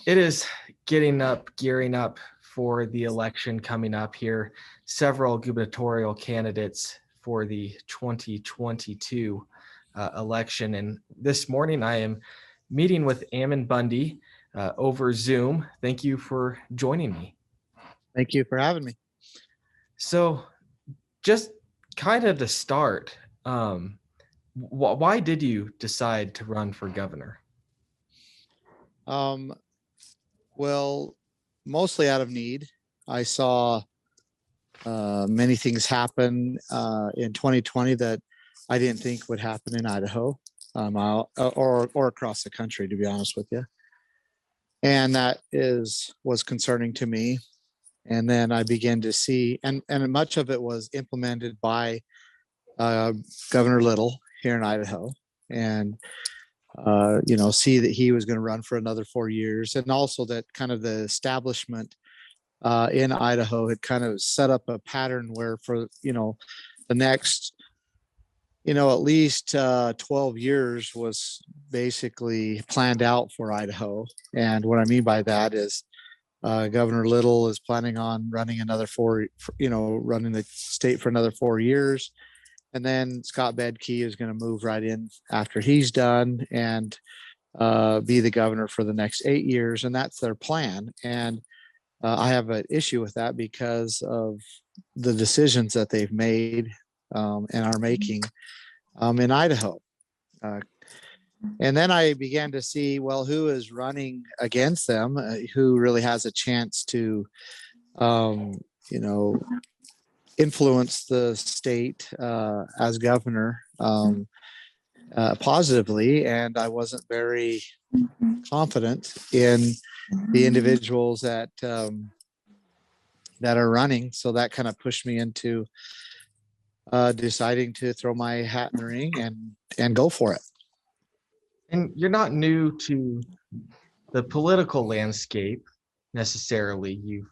It is gearing up for the election coming up here. Several gubernatorial candidates for the 2022 election. And this morning I am meeting with Ammon Bundy over Zoom. Thank you for joining me. Thank you for having me. So just kind of to start, why did you decide to run for governor? Well, mostly out of need. I saw many things happen in 2020 that I didn't think would happen in Idaho, or across the country, to be honest with you. And that was concerning to me. And then I began to see, and much of it was implemented by Governor Little here in Idaho, and see that he was going to run for another 4 years, and also that kind of the establishment in Idaho had kind of set up a pattern where for the next at least 12 years was basically planned out for Idaho. And what I mean by that is Governor Little is planning on running running the state for another 4 years. And then Scott Bedke is going to move right in after he's done and be the governor for the next 8 years. And that's their plan. And I have an issue with that because of the decisions that they've made and are making in Idaho. And then I began to see, well, who is running against them, who really has a chance to, influence the state as governor positively. And I wasn't very confident in the individuals that are running. So that kind of pushed me into deciding to throw my hat in the ring and go for it. And you're not new to the political landscape necessarily. You've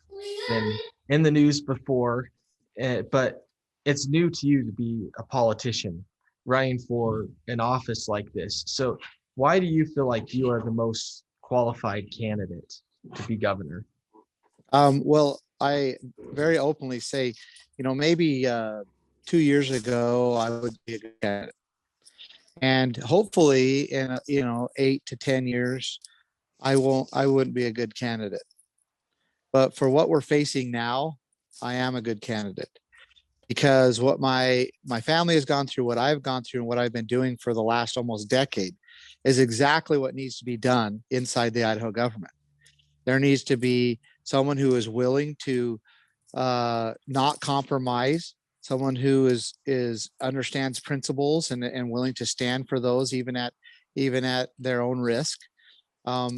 been in the news before, but it's new to you to be a politician running for an office like this. So why do you feel like you are the most qualified candidate to be governor? Well, I very openly say, maybe 2 years ago, I would be a good candidate. And hopefully in 8 to 10 years, I wouldn't be a good candidate. But for what we're facing now, I am a good candidate, because what my family has gone through, what I've gone through, and what I've been doing for the last almost decade is exactly what needs to be done inside the Idaho government. There needs to be someone who is willing to not compromise, someone who is understands principles and willing to stand for those even at their own risk.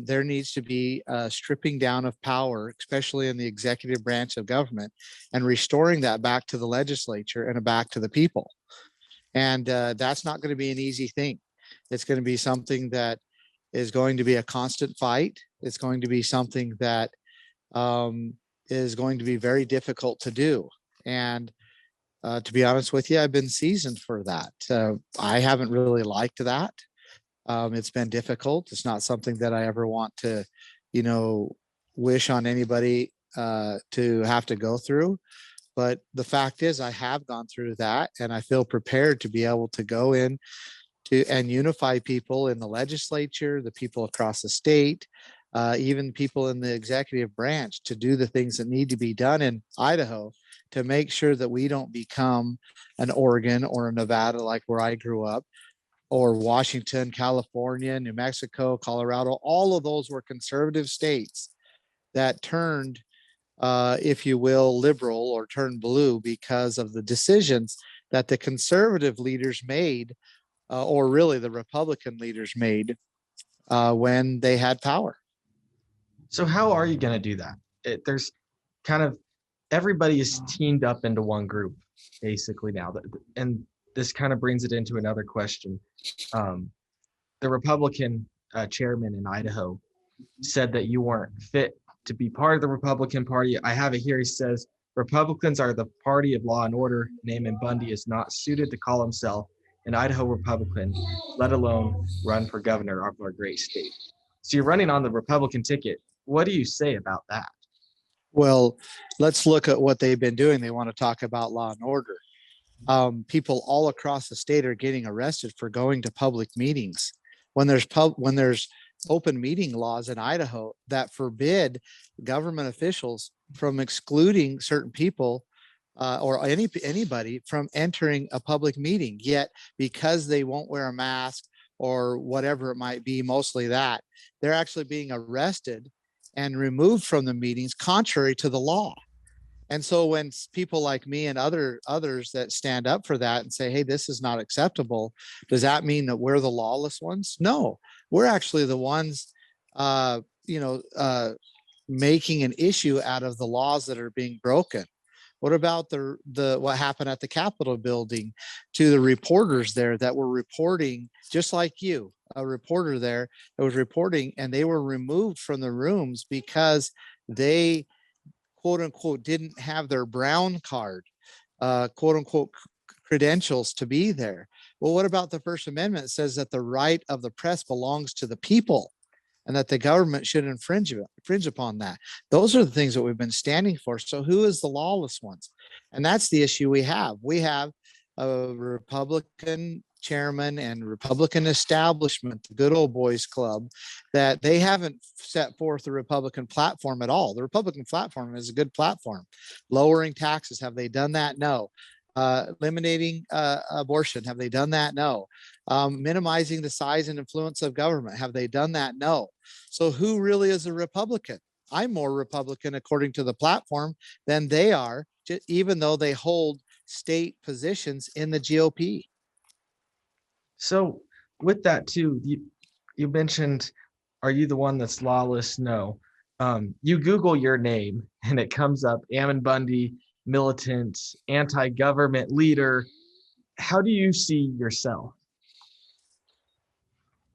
There needs to be a stripping down of power, especially in the executive branch of government, and restoring that back to the legislature and back to the people. And that's not going to be an easy thing. It's going to be something that is going to be a constant fight. It's going to be something that is going to be very difficult to do. And to be honest with you, I've been seasoned for that. I haven't really liked that. It's been difficult. It's not something that I ever want to, wish on anybody to have to go through. But the fact is, I have gone through that, and I feel prepared to be able to go in and unify people in the legislature, the people across the state, even people in the executive branch, to do the things that need to be done in Idaho to make sure that we don't become an Oregon or a Nevada like where I grew up, or Washington, California, New Mexico, Colorado. All of those were conservative states that turned, if you will, liberal, or turned blue because of the decisions that the conservative leaders made, or really the Republican leaders made when they had power. So how are you going to do that? There's kind of everybody is teamed up into one group basically now. And this kind of brings it into another question. The Republican chairman in Idaho said that you weren't fit to be part of the Republican Party. I have it here. He says, Republicans are the party of law and order. Ammon Bundy is not suited to call himself an Idaho Republican, let alone run for governor of our great state. So you're running on the Republican ticket. what do you say about that? Well, let's look at what they've been doing. They want to talk about law and order. People all across the state are getting arrested for going to public meetings when there's open meeting laws in Idaho that forbid government officials from excluding certain people or anybody from entering a public meeting. Yet, because they won't wear a mask or whatever it might be, mostly that, they're actually being arrested and removed from the meetings contrary to the law. And so when people like me and others that stand up for that and say, hey, this is not acceptable, does that mean that we're the lawless ones? No, we're actually the ones, making an issue out of the laws that are being broken. What about the what happened at the Capitol building to the reporters there that were reporting, just like you, a reporter there that was reporting, and they were removed from the rooms because they, quote unquote, didn't have their brown card, quote unquote, credentials to be there. Well, what about the First Amendment? It says that the right of the press belongs to the people and that the government should infringe upon that. Those are the things that we've been standing for. So who is the lawless ones? And that's the issue we have. We have a Republican chairman and Republican establishment, the good old boys club, that they haven't set forth a Republican platform at all. The Republican platform is a good platform. Lowering taxes, have they done that? No. Eliminating abortion, have they done that? No. Minimizing the size and influence of government, have they done that? No. So who really is a Republican? I'm more Republican according to the platform than they are, even though they hold state positions in the GOP. So with that too, you mentioned, are you the one that's lawless? No. You Google your name and it comes up Ammon Bundy, militant, anti-government leader. How do you see yourself?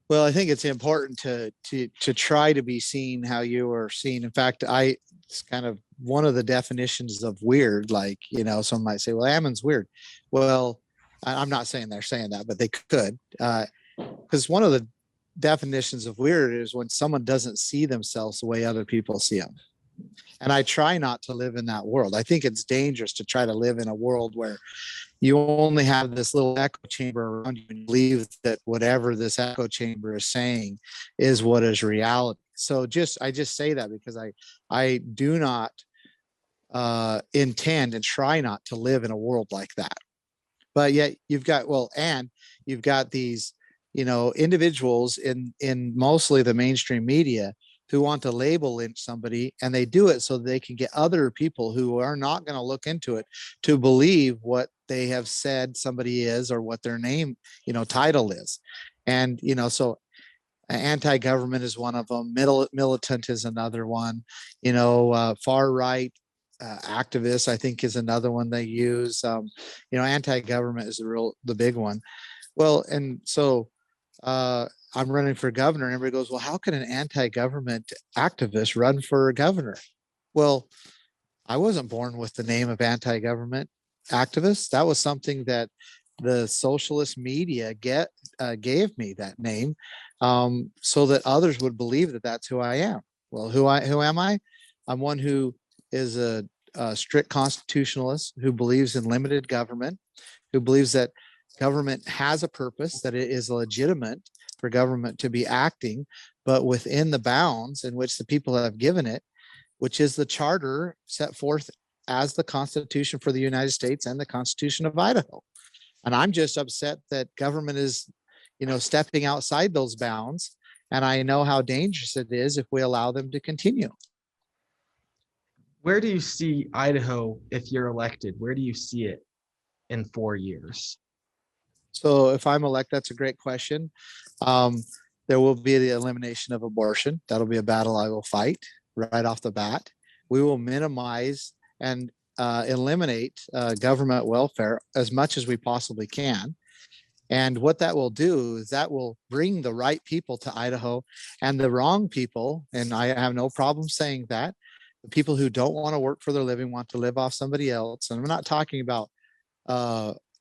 Well, I think it's important to try to be seen how you are seen. In fact, it's kind of one of the definitions of weird. Like, some might say, well, Ammon's weird. Well, I'm not saying they're saying that, but they could, because one of the definitions of weird is when someone doesn't see themselves the way other people see them. And I try not to live in that world. I think it's dangerous to try to live in a world where you only have this little echo chamber around you and you believe that whatever this echo chamber is saying is what is reality. So I just say that because I do not intend and try not to live in a world like that. But yet you've got these, individuals in mostly the mainstream media who want to label in somebody, and they do it so they can get other people who are not going to look into it to believe what they have said somebody is or what their name, title is. And, so anti-government is one of them. Militant is another one. Far right activists, I think, is another one they use. Anti-government is the big one. Well, and so I'm running for governor, and everybody goes, well, how can an anti-government activist run for governor? Well, I wasn't born with the name of anti-government activist. That was something that the socialist media gave me that name, so that others would believe that that's who I am. Well, who am I? I'm one who is a strict constitutionalist, who believes in limited government, who believes that government has a purpose, that it is legitimate for government to be acting, but within the bounds in which the people have given it, which is the charter set forth as the Constitution for the United States and the Constitution of Idaho. And I'm just upset that government is, stepping outside those bounds. And I know how dangerous it is if we allow them to continue. Where do you see Idaho if you're elected? Where do you see it in 4 years? So if I'm elected, that's a great question. There will be the elimination of abortion. That'll be a battle I will fight right off the bat. We will minimize and eliminate government welfare as much as we possibly can. And what that will do is that will bring the right people to Idaho, and the wrong people, and I have no problem saying that, the people who don't want to work for their living, want to live off somebody else. And I'm not talking about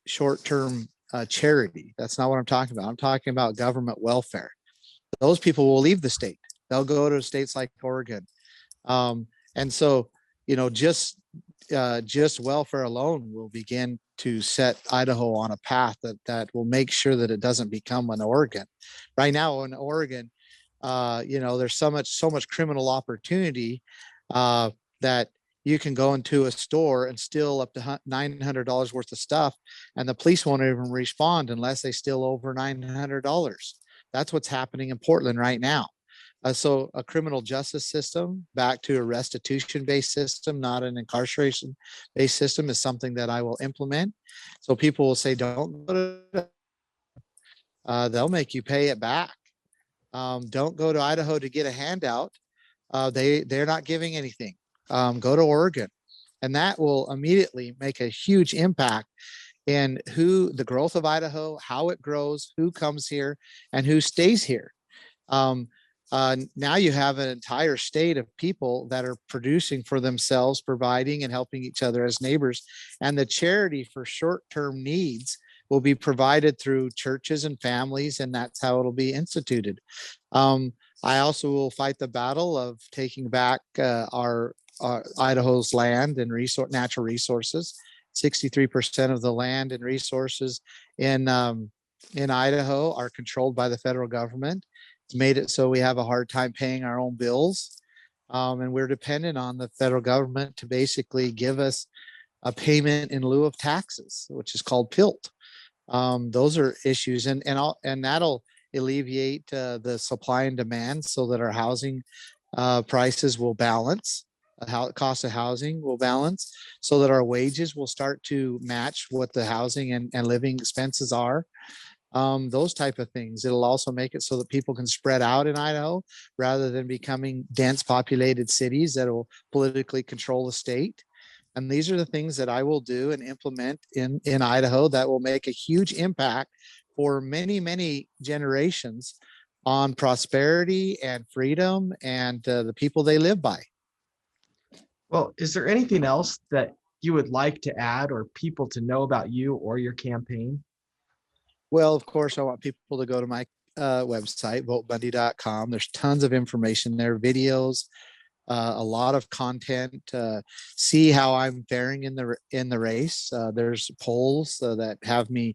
short-term charity. That's not what I'm talking about. I'm talking about government welfare. Those people will leave the state. They'll go to states like Oregon, And so, just welfare alone will begin to set Idaho on a path that will make sure that it doesn't become an Oregon. Right now in Oregon, there's so much criminal opportunity that you can go into a store and steal up to $900 worth of stuff, and the police won't even respond unless they steal over $900. That's what's happening in Portland right now. So a criminal justice system back to a restitution-based system, not an incarceration-based system, is something that I will implement. So people will say, don't go to, they'll make you pay it back. Don't go to Idaho to get a handout. They're not giving anything. Go to Oregon. And that will immediately make a huge impact in the growth of Idaho, how it grows, who comes here, and who stays here. Now you have an entire state of people that are producing for themselves, providing and helping each other as neighbors. And the charity for short-term needs will be provided through churches and families, and that's how it'll be instituted. I also will fight the battle of taking back our Idaho's land and natural resources. 63% of the land and resources in Idaho are controlled by the federal government. It's made it so we have a hard time paying our own bills. And we're dependent on the federal government to basically give us a payment in lieu of taxes, which is called PILT. Those are issues, and that'll alleviate the supply and demand so that our housing prices will balance. How cost of housing will balance so that our wages will start to match what the housing and living expenses are. Those type of things. It'll also make it so that people can spread out in Idaho rather than becoming dense populated cities that will politically control the state. And these are the things that I will do and implement in Idaho that will make a huge impact for many, many generations on prosperity and freedom and the people they live by. Well, is there anything else that you would like to add or people to know about you or your campaign? Well, of course, I want people to go to my website, votebundy.com. There's tons of information there, videos, a lot of content. See how I'm faring in the race. There's polls that have me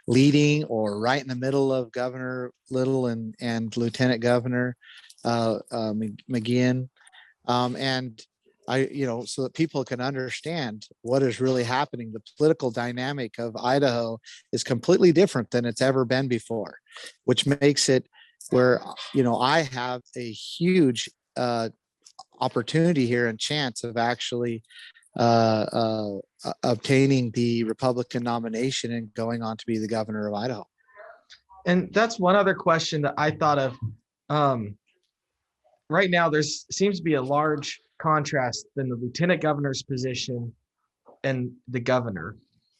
leading or right in the middle of Governor Little and Lieutenant Governor McGinn. And so that people can understand what is really happening. The political dynamic of Idaho is completely different than it's ever been before, which makes it where, I have a huge opportunity here and chance of actually obtaining the Republican nomination and going on to be the governor of Idaho. And that's one other question that I thought of. Right now, seems to be a large contrast in the lieutenant governor's position and the governor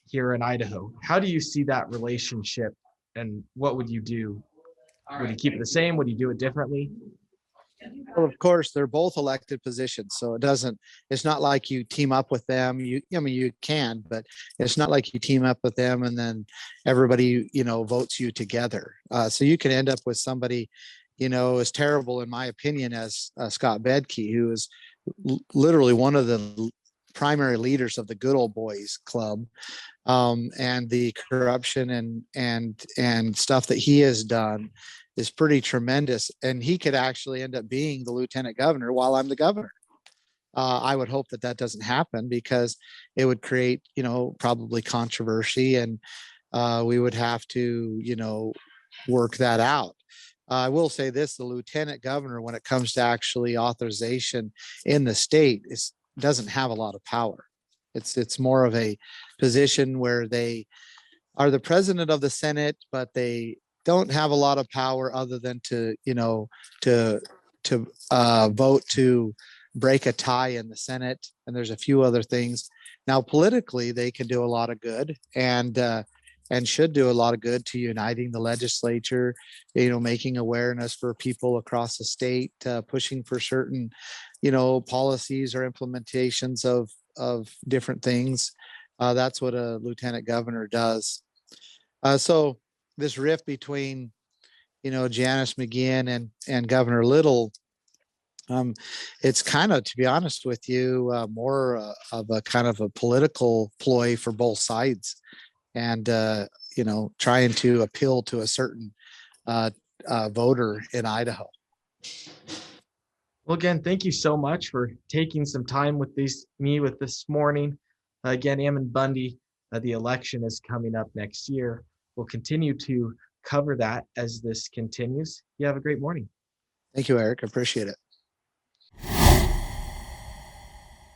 here in Idaho. How do you see that relationship, and what would you do? Would you keep it the same? Would you do it differently? Well, of course, they're both elected positions, so it's not like you team up with them. You can, but it's not like you team up with them and then everybody, votes you together. So you can end up with somebody, as terrible, in my opinion, as Scott Bedke, who is literally one of the primary leaders of the Good Old Boys Club, and the corruption and stuff that he has done is pretty tremendous. And he could actually end up being the lieutenant governor while I'm the governor. I would hope that doesn't happen because it would create, probably controversy, and we would have to, work that out. I will say this: the lieutenant governor, when it comes to actually authorization in the state, doesn't have a lot of power. It's more of a position where they are the president of the Senate, but they don't have a lot of power other than to vote to break a tie in the Senate. And there's a few other things. Now, politically, they can do a lot of good and should do a lot of good to uniting the legislature, making awareness for people across the state, pushing for certain, policies or implementations of different things. That's what a lieutenant governor does. So this rift between, Janice McGinn and Governor Little It's kind of, to be honest with you, more of a kind of a political ploy for both sides, and trying to appeal to a certain uh, voter in Idaho. Well, again, thank you so much for taking some time with me with this morning. Again, Ammon Bundy, the election is coming up next year. We'll continue to cover that as this continues. You have a great morning. Thank you, Eric. I appreciate it.